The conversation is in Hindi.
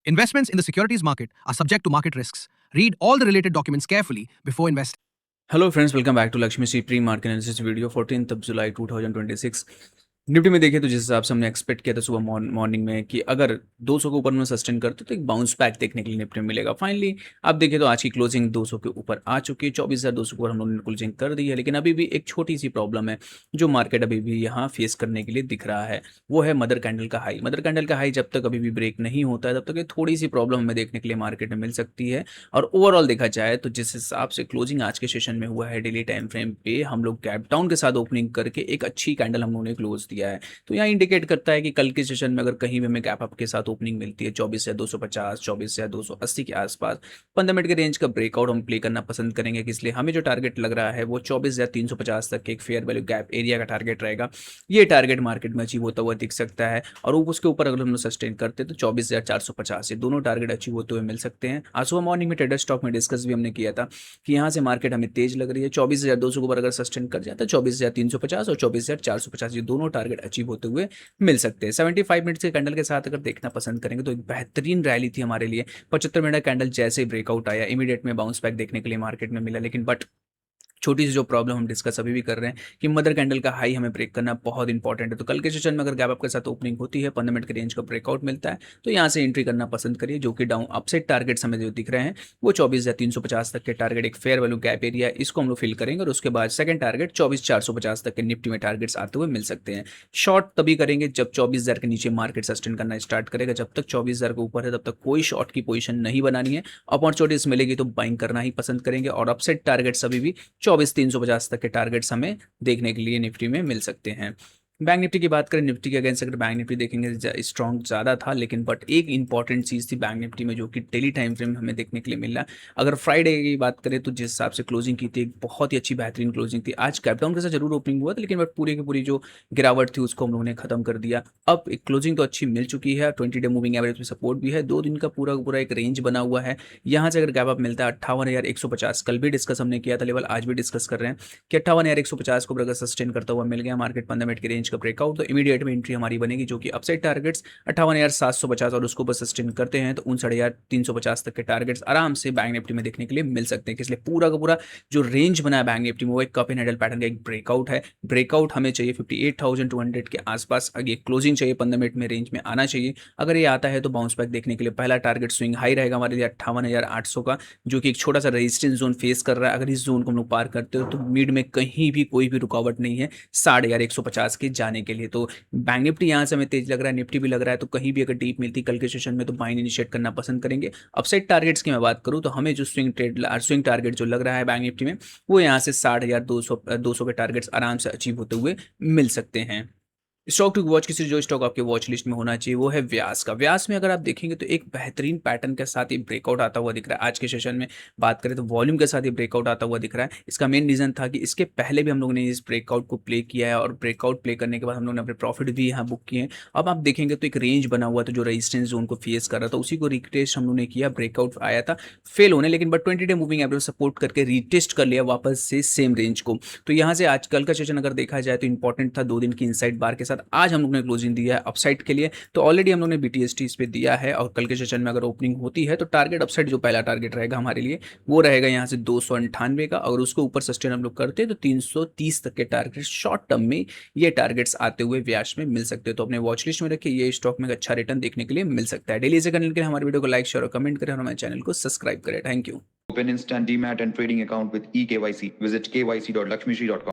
Investments in the securities market are subject to market risks. Read all the related documents carefully before investing. Hello friends, welcome back to Lakshmi C pre market analysis video 14 जुलाई 2026। निफ्टी में देखिए तो जिस हिसाब से हमने एक्सपेक्ट किया था सुबह मॉर्निंग में कि अगर 200 के ऊपर में सस्टेन करते तो एक बाउंस बैक देखने के लिए निफ्टी में मिलेगा। फाइनली आप देखिए तो आज की क्लोजिंग 200 के ऊपर आ चुकी है, 24,200 के ऊपर हम लोगों ने क्लोजिंग कर दी है। लेकिन अभी भी एक छोटी सी प्रॉब्लम है जो मार्केट अभी भी यहाँ फेस करने के लिए दिख रहा है, वो है मदर कैंडल का हाई। मदर कैंडल का हाई जब तक अभी भी ब्रेक नहीं होता है तब तक थोड़ी सी प्रॉब्लम हमें देखने के लिए मार्केट में मिल सकती है। और ओवरऑल देखा जाए तो जिस हिसाब से क्लोजिंग आज के सेशन में हुआ है डेली टाइम फ्रेम पे, हम लोग गैप डाउन के साथ ओपनिंग करके एक अच्छी कैंडल हम लोगों ने क्लोज दिया है। तो यहाँ इंडिकेट करता है कि कल के सेशन में अगर कहीं भी हमें गैप अप के साथ ओपनिंग मिलती है 24,250, 24,280 के आसपास, 15 मिनट के रेंज का ब्रेकआउट हम प्ले करना पसंद करेंगे। इसलिए हमें जो टारगेट लग रहा है वो 24,350 तक के एक फेयर वैल्यू गैप एरिया का टारगेट रहेगा। ये टारगेट मार्केट में अचीव होता हुआ दिख सकता है और उसके ऊपर अगर हम लोग सस्टेन करते हैं तो 24,450 ये दोनों टारगेट अचीव होते हुए मिल सकते हैं। आज सुबह मॉर्निंग में ट्रेडर स्टॉक में डिस्कस भी हमने किया था कि यहाँ से मार्केट हमें तेज लग रही है। 24,200 के ऊपर अगर सस्टेन कर जाता है 24,350 और 24,450 ये दोनों टारगेट अचीव होते हुए मिल सकते हैं। 75 मिनट के कैंडल के साथ अगर देखना पसंद करेंगे तो एक बेहतरीन रैली थी हमारे लिए। 75 मिनट का कैंडल जैसे ब्रेकआउट आया इमीडिएट में बाउंस बैक देखने के लिए मार्केट में मिला। लेकिन बट छोटी सी जो प्रॉब्लम हम डिस्कस अभी भी कर रहे हैं कि मदर कैंडल का हाई हमें ब्रेक करना बहुत इंपॉर्टेंट है। तो कल के सेशन में अगर गैप अप के साथ ओपनिंग होती है, 15 मिनट के रेंज का ब्रेकआउट मिलता है तो यहाँ से एंट्री करना पसंद करिए। जो कि डाउन अपसाइड टारगेट्स हमें जो दिख रहे हैं वो 24,350 तक के टारगेट एक फेयर वैल्यू गैप एरिया, इसको हम लोग फिल करेंगे। और उसके बाद सेकंड टारगेट 24,450 तक के निफ्टी में टारगेट्स आते हुए मिल सकते हैं। शॉर्ट तभी करेंगे जब 24,000 के नीचे मार्केट सस्टेन करना स्टार्ट करेगा। जब तक 24,000 के ऊपर है तब तक कोई शॉर्ट की पोजीशन नहीं बनानी है। अपॉर्चुनिटीज मिलेगी तो बाइंग करना ही पसंद करेंगे। और अपसाइड टारगेट्स अभी भी 24,350 तक के टारगेट्स हमें देखने के लिए निफ्टी में मिल सकते हैं। बैंक निफ्टी की बात करें, निफ्टी के अगेंस्ट अगर बैंक निफ्टी देखेंगे स्ट्रॉन्ग ज़्यादा था, लेकिन बट एक इंपॉर्टेंट चीज़ थी बैंक निफ्टी में जो कि डेली टाइम फ्रेम हमें देखने के लिए मिल रहा है। अगर फ्राइडे की बात करें तो जिस हिसाब से क्लोजिंग की थी एक बहुत ही अच्छी बेहतरीन क्लोजिंग थी। आज कैपडाउन के साथ जरूर ओपनिंग हुआ था लेकिन बट पूरी की पूरी जो गिरावट थी उसको हम लोगों ने खत्म कर दिया। अब एक क्लोजिंग तो अच्छी मिल चुकी है, 20 डे मूविंग एवरेज में सपोर्ट भी है, 2 दिन का पूरा पूरा एक रेंज बना हुआ है। यहाँ से अगर गैप अप मिलता है 58,150, कल भी डिस्कस हमने किया था लेवल, आज भी डिस्कस कर रहे हैं कि 58,150 को अगर सस्टेन करता हुआ मिल गया मार्केट 15 मिनट की रेंज का ब्रेकआउट तो इमीडिएट में एंट्री हमारी बनेगी। जो कि अपसाइड टारगेट्स 58,750 और उसको ऊपर सस्टेन करते हैं तो 59,350 तक के टारगेट्स आराम से बैंक निफ्टी में देखने के लिए मिल सकते हैं। इसलिए पूरा का पूरा जो रेंज बना है बैंक निफ्टी में वो एक कप एंड हैंडल पैटर्न का एक ब्रेकआउट है। ब्रेकआउट हमें चाहिए 58,200 के आसपास, अगर ये क्लोजिंग चाहिए 15 मिनट में रेंज में आना चाहिए। अगर ये आता है तो बाउंस बैक देखने के लिए पहला टारगेट स्विंग हाई रहेगा हमारे लिए 58,800 का, जो कि एक छोटा सा रेजिस्टेंस जोन फेस कर रहा है। अगर इस जोन को हम लोग पार करते हो तो मिड में कहीं भी कोई भी रुकावट नहीं है 11,550 के जाने के लिए। तो बैंक निफ्टी यहाँ से हमें तेज लग रहा है, निफ्टी भी लग रहा है, तो कहीं भी अगर डीप मिलती कल के सेशन में तो बाइंग इनिशिएट करना पसंद करेंगे। अपसाइड टारगेट्स की मैं बात करूँ तो हमें जो स्विंग टारगेट जो लग रहा है बैंक निफ्टी में वो यहाँ से 60,200 के टारगेट्स आराम से अचीव होते हुए मिल सकते हैं। स्टॉक टू वॉच किसी जो स्टॉक आपके वॉच लिस्ट में होना चाहिए वो है व्यास का। व्यास में अगर आप देखेंगे तो एक बेहतरीन पैटर्न के साथ ही ब्रेकआउट आता हुआ दिख रहा है। आज के सेशन में बात करें तो वॉल्यूम के साथ ही ब्रेकआउट आता हुआ दिख रहा है। इसका मेन रीजन था कि इसके पहले भी हम लोगों ने इस ब्रेकआउट को प्ले किया है और ब्रेकआउट प्ले करने के बाद हम लोगों ने अपने प्रॉफिट भी यहाँ बुक किए हैं। अब आप देखेंगे तो एक रेंज बना हुआ था जो रेजिस्टेंस जोन को फेस कर रहा था, उसी को रिटेस्ट हम लोगों ने किया। ब्रेकआउट आया था फेल होने, लेकिन but 20 day moving average support करके रिटेस्ट कर लिया वापस से सेम रेंज को। तो यहाँ से आज कल का सेशन अगर देखा जाए तो इंपॉर्टेंट था 2 दिन की इनसाइड बार के साथ। आज हम लोग ने क्लोजिंग दिया है अपसाइड के लिए, तो ऑलरेडी हम लोग ने बीटीएसटी इस पे दिया है और कल के सेशन में अगर ओपनिंग होती है तो टारगेट अपसाइड जो पहला टारगेट रहेगा हमारे लिए वो रहेगा यहाँ से 298 का। अगर उसको ऊपर सस्टेन हम लोग करते हैं तो 330 तक के टारगेट शॉर्ट टर्म में ये टारगेट्स आते हुए व्यास में मिल सकते हैं। तो अपने वॉच लिस्ट में रखिए, ये स्टॉक में अच्छा रिटर्न देखने के लिए मिल सकता है। डेली से करने के लिए हमारे वीडियो को लाइक शेयर और कमेंट करें और हमारे चैनल को सब्सक्राइब करें। Thank you. Open instant demat and trading account with eKYC. Visit kyc.lakshmishree.com.